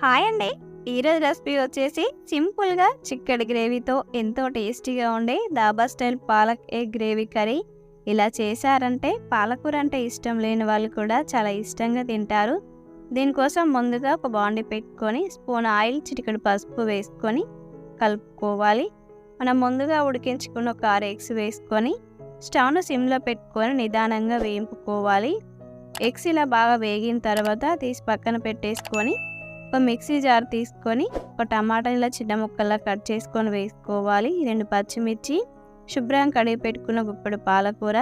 Hi అండి. ఈరోజు recipe వచ్చేసి సింపుల్గా చిక్కడి గ్రేవీతో ఎంతో టేస్టీగా ఉండే dhaba style palak egg gravy curry. ఇలా చేశారంటే పాలకూర అంటే ఇష్టం లేని వాళ్ళు కూడా చాలా ఇష్టంగా తింటారు. దీనికోసం ముందుగా ఒక బాండి పెట్టుకొని స్పూన్ ఆయిల్, చిటికెడు పసుపు వేసుకొని కలుపుకోవాలి. మనం ముందుగా ఉడికించుకున్న ఒక 6 ఎగ్స్ వేసుకొని స్టవ్ను సిమ్లో పెట్టుకొని నిదానంగా వేయించుకోవాలి. ఎగ్స్ ఇలా బాగా వేగిన తర్వాత తీసి పక్కన పెట్టేసుకొని ఒక మిక్సీ జార్ తీసుకొని ఒక టమాటా ఇలా చిన్న ముక్కల్లా కట్ చేసుకొని వేసుకోవాలి. 2 పచ్చిమిర్చి, శుభ్రంగా కడిగి పెట్టుకున్న గుప్పెడు పాలకూర,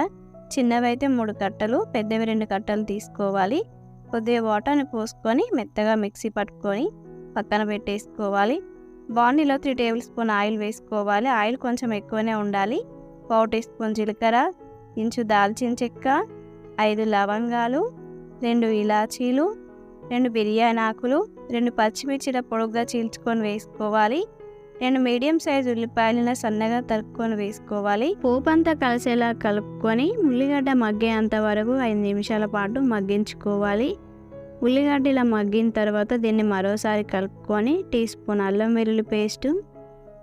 చిన్నవైతే 3 కట్టలు, పెద్దవి 2 కట్టలు తీసుకోవాలి. కొద్దిగా వాటర్ని పోసుకొని మెత్తగా మిక్సీ పట్టుకొని పక్కన పెట్టేసుకోవాలి. బాండీలో 3 టేబుల్ స్పూన్ ఆయిల్ వేసుకోవాలి. ఆయిల్ కొంచెం ఎక్కువనే ఉండాలి. 1 టీ స్పూన్ జీలకర్ర, ఇంచు దాల్చిన చెక్క, 5 లవంగాలు, 2 ఇలాచీలు, 2 బిర్యానీ ఆకులు, 2 పచ్చిమిర్చిల పొడుగ్గా చీల్చుకొని వేసుకోవాలి. 2 మీడియం సైజు ఉల్లిపాయలను సన్నగా తరుక్కొని వేసుకోవాలి. పోపు అంతా కలిసేలా కలుపుకొని ఉల్లిగడ్డ మగ్గేంత వరకు 5 నిమిషాల పాటు మగ్గించుకోవాలి. ఉల్లిగడ్డ ఇలా మగ్గిన తర్వాత దీన్ని మరోసారి కలుపుకొని టీ స్పూన్ అల్లం వెల్లుల్లి పేస్టు,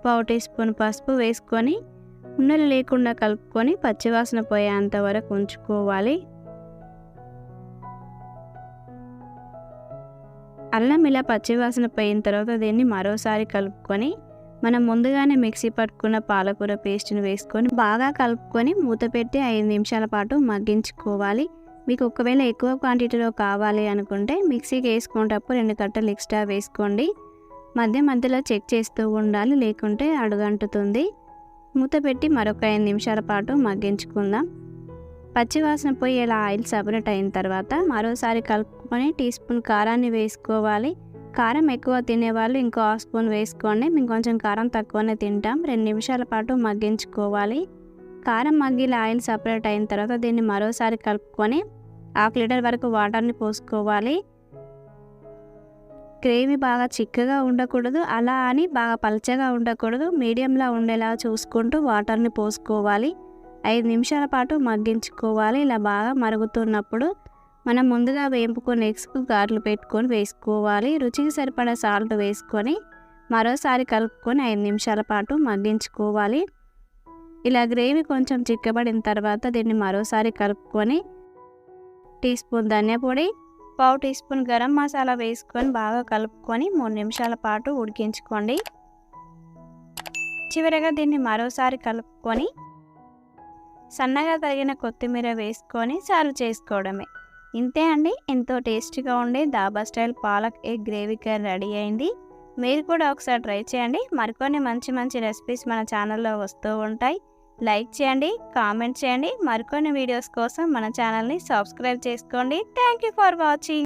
1/2 టీ స్పూన్ పసుపు వేసుకొని ఉండలు లేకుండా కలుపుకొని పచ్చివాసన పోయేంత వరకు ఉంచుకోవాలి. అల్లం ఇలా పచ్చివాసన పోయిన తర్వాత దీన్ని మరోసారి కలుపుకొని మనం ముందుగానే మిక్సీ పట్టుకున్న పాలకూర పేస్ట్ని వేసుకొని బాగా కలుపుకొని మూత పెట్టి 5 నిమిషాల పాటు మగ్గించుకోవాలి. మీకు ఒకవేళ ఎక్కువ క్వాంటిటీలో కావాలి అనుకుంటే మిక్సీకి వేసుకునేటప్పుడు 2 కట్టలు ఎక్స్ట్రా వేసుకోండి. మధ్య మధ్యలో చెక్ చేస్తూ ఉండాలి, లేకుంటే అడుగంటుతుంది. మూత పెట్టి మరొక 5 నిమిషాల పాటు మగ్గించుకుందాం. పచ్చివాసన పోయి ఇలా ఆయిల్ సపరేట్ అయిన తర్వాత మరోసారి కలుపుకొని టీ స్పూన్ కారాన్ని వేసుకోవాలి. కారం ఎక్కువ తినేవాళ్ళు ఇంకో 1/2 స్పూన్ వేసుకోండి. మేము కొంచెం కారం తక్కువనే తింటాం. 2 నిమిషాల పాటు మగ్గించుకోవాలి. కారం మగ్గి ఆయిల్ సపరేట్ అయిన తర్వాత దీన్ని మరోసారి కలుపుకొని 1/2 లీటర్ వరకు వాటర్ని పోసుకోవాలి. గ్రేవీ బాగా చిక్కగా ఉండకూడదు, అలా అని బాగా పల్చగా ఉండకూడదు, మీడియంలో ఉండేలా చూసుకుంటూ వాటర్ని పోసుకోవాలి. 5 నిమిషాల పాటు మగ్గించుకోవాలి. ఇలా బాగా మరుగుతున్నప్పుడు మనం ముందుగా వేపుకొని ఎగ్స్కు గార్లు పెట్టుకొని వేసుకోవాలి. రుచికి సరిపడా సాల్ట్ వేసుకొని మరోసారి కలుపుకొని 5 నిమిషాల పాటు మగ్గించుకోవాలి. ఇలా గ్రేవీ కొంచెం చిక్కబడిన తర్వాత దీన్ని మరోసారి కలుపుకొని టీ స్పూన్ ధనియా పొడి, 1/2 టీ స్పూన్ గరం మసాలా వేసుకొని బాగా కలుపుకొని 3 నిమిషాల పాటు ఉడికించుకోండి. చివరగా దీన్ని మరోసారి కలుపుకొని సన్నగా తరిగిన కొత్తిమీర వేసుకొని సర్వ్ చేసుకోవడమే. ఇంతే అండి, ఎంతో టేస్టీగా ఉండే dhaba style palak egg gravy curry ready అయింది. మీరు కూడా ఒకసారి ట్రై చేయండి. మరికొన్ని మంచి రెసిపీస్ మన ఛానల్లో వస్తూ ఉంటాయి. లైక్ చేయండి, కామెంట్ చేయండి. మరికొన్ని వీడియోస్ కోసం మన ఛానల్ని సబ్స్క్రైబ్ చేసుకోండి. Thank you for watching.